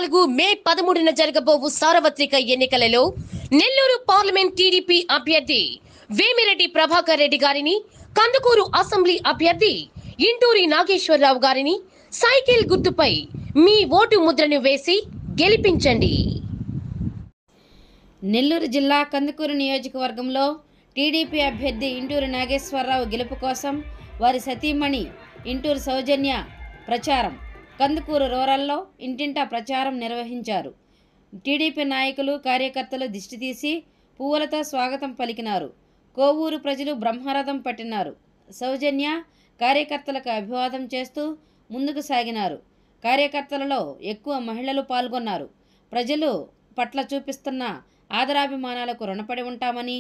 2024 మే 13న జరగబోవు సార్వత్రిక ఎన్నికలలో Nellore parliament TDP అభ్యర్థి వేమిరెడ్డి ప్రభాకర్ రెడ్డి గారిని, కందుకూరు అసెంబ్లీ అభ్యర్థి ఇంటూరి నాగేశ్వరరావు గారిని సైకిల్ గుర్తుపై మీ ఓటు ముద్రను వేసి గెలిపించండి. నెల్లూరు జిల్లా కందుకూరు నియోజకవర్గంలో టీడీపీ అభ్యర్థి ఇంటూరి నాగేశ్వరరావు గెలుపు కోసం వారి సతీమణి ఇంటూరి సౌజన్య ప్రచారం కందుకూరు రూరల్లో ఇంటింటా ప్రచారం నిర్వహించారు. టీడీపీ నాయకులు, కార్యకర్తలు దిష్టి తీసి పువ్వులతో స్వాగతం పలికినారు. కోవూరు ప్రజలు బ్రహ్మరథం పట్టినారు. సౌజన్య కార్యకర్తలకు అభివాదం చేస్తూ ముందుకు సాగినారు. కార్యకర్తలలో ఎక్కువ మహిళలు పాల్గొన్నారు. ప్రజలు పట్ల చూపిస్తున్న ఆదరాభిమానాలకు రుణపడి ఉంటామని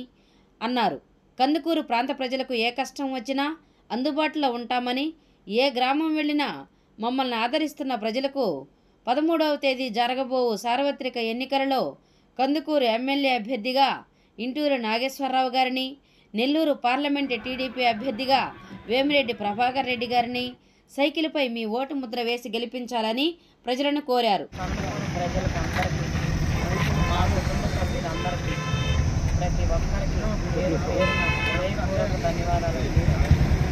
అన్నారు. కందుకూరు ప్రాంత ప్రజలకు ఏ కష్టం వచ్చినా అందుబాటులో ఉంటామని, ఏ గ్రామం వెళ్ళినా మమ్మల్ని ఆదరిస్తున్న ప్రజలకు 13వ తేదీ జరగబోవు సార్వత్రిక ఎన్నికలలో కందుకూరు ఎమ్మెల్యే అభ్యర్థిగా ఇంటూరి నాగేశ్వరరావు గారిని, నెల్లూరు పార్లమెంటు టీడీపీ అభ్యర్థిగా వేమిరెడ్డి ప్రభాకర్ రెడ్డి గారిని సైకిల్పై మీ ఓటు ముద్ర వేసి గెలిపించాలని ప్రజలను కోరారు. ప్రతి ఒక్కరికి పేరు పేరున ధన్యవాదాలు.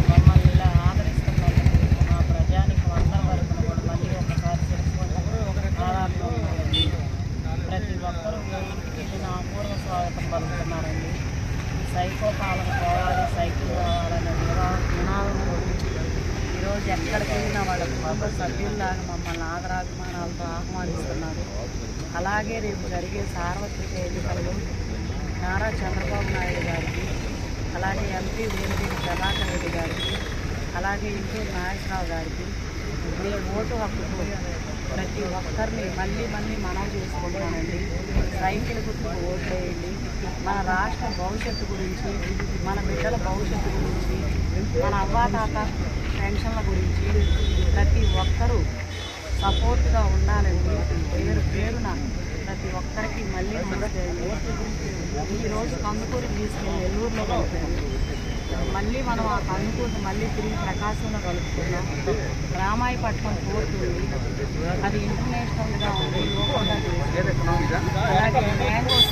మమ్మల్ని ఇలా ఆదరిస్తున్నందుకు మా ప్రజానికి అందరి వరకు కూడా మళ్ళీ ఒకసారి తెలుసుకుంటారు. ప్రతి ఒక్కరూ ఇంటికి వెళ్ళిన అపూర్వ స్వాగతం పలుకుతున్నారండి. ఈ సైకో పాలన పోవాలి, సైకిల్ కావాలనే నినాదంతో ఈరోజు ఎక్కడికి వెళ్ళిన వాళ్ళ కుటుంబ సభ్యుల్లాగా మమ్మల్ని ఆదరాభిమానాలతో ఆహ్వానిస్తున్నారు. అలాగే రేపు జరిగే సార్వత్రిక ఎన్నికల్లో నారా చంద్రబాబు నాయుడు గారికి, అలాగే ఎంపీ వేమిరెడ్డి ప్రభాకర్ రెడ్డి గారికి, అలాగే ఇంటూరి నాగేశ్వరరావు గారికి మీ ఓటు హక్కుకు ప్రతి ఒక్కరిని మళ్ళీ మనవి చేసుకుంటానండి. సైకిల్ గుర్తుకు ఓటు వేయండి. మన రాష్ట్ర భవిష్యత్తు గురించి, మన బిడ్డల భవిష్యత్తు గురించి, మన అవ్వాతాత పెన్షన్ల గురించి ప్రతి ఒక్కరూ సపోర్ట్గా ఉండాలండి. పేరున ప్రతి ఒక్కరికి మళ్ళీ నమస్తే. ఈరోజు కందుకూరు తీసుకెళ్ళి నెల్లూరులో కలుపుతాం. మళ్ళీ మనం ఆ కందుకూరుని మళ్ళీ తిరిగి ప్రకాశంలో కలుపుతున్నాం. రామాయపట్నం పోర్టు ఉంది, అది ఇంటర్నేషనల్గా ఉంది, లోకల్గా అలాగే మ్యాంగోస్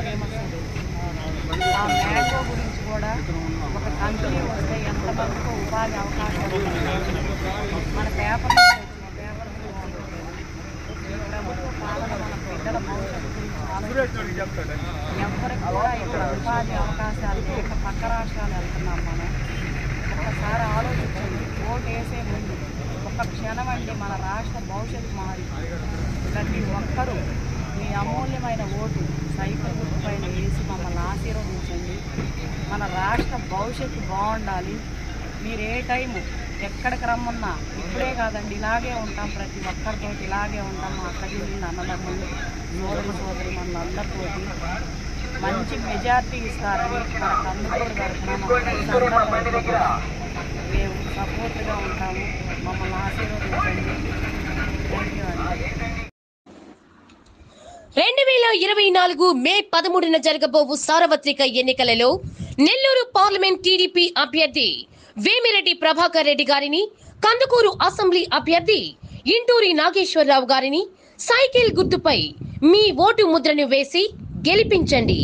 ఫేమస్. ఆ మ్యాంగో గురించి కూడా ఒక కంపెనీ వస్తే ఎంతమందికో ఉపాధి అవకాశాలు మన పేపర్ ప్రభుత్వ పాలన మన బిడ్డల భవిష్యత్తు గురించి ఎవరికి కూడా ఇక్కడ ఉపాధి అవకాశాలు లేక పక్క రాష్ట్రాలు వెళ్తున్నాం. మనం ఒకసారి ఆలోచించండి. ఓటు వేసే ముందు ఒక క్షణం అండి మన రాష్ట్ర భవిష్యత్తు మారి ప్రతి ఒక్కరూ మీ అమూల్యమైన ఓటు సైకిల్ గుర్తు పైన వేసి మమ్మల్ని ఆశీర్వదించండి. మన రాష్ట్ర భవిష్యత్తు బాగుండాలి. మీరు ఏ టైము ఎక్కడికి రమ్మన్నా ఇప్పుడే కాదండి, ఇలాగే ఉంటాం. ప్రతి ఒక్కరితో ఇలాగే ఉంటాం. మా అక్కడికి అన్నదమ్ములు, సోదరి మనందరితోటి మంచి మెజార్టీ ఇస్తారని మన కందుకూరు తరఫున మేము సపోర్ట్గా ఉంటాము. మమ్మల్ని ఆశీర్వదించండి. థ్యాంక్ యూ అండి. 2024 మే 13న జరగబోవు సార్వత్రిక ఎన్నికలలో నెల్లూరు పార్లమెంట్ టీడీపీ అభ్యర్థి వేమిరెడ్డి ప్రభాకర్ రెడ్డి గారిని, కందుకూరు అసెంబ్లీ అభ్యర్థి ఇంటూరి నాగేశ్వరరావు గారిని సైకిల్ గుర్తుపై మీ ఓటు ముద్రను వేసి గెలిపించండి.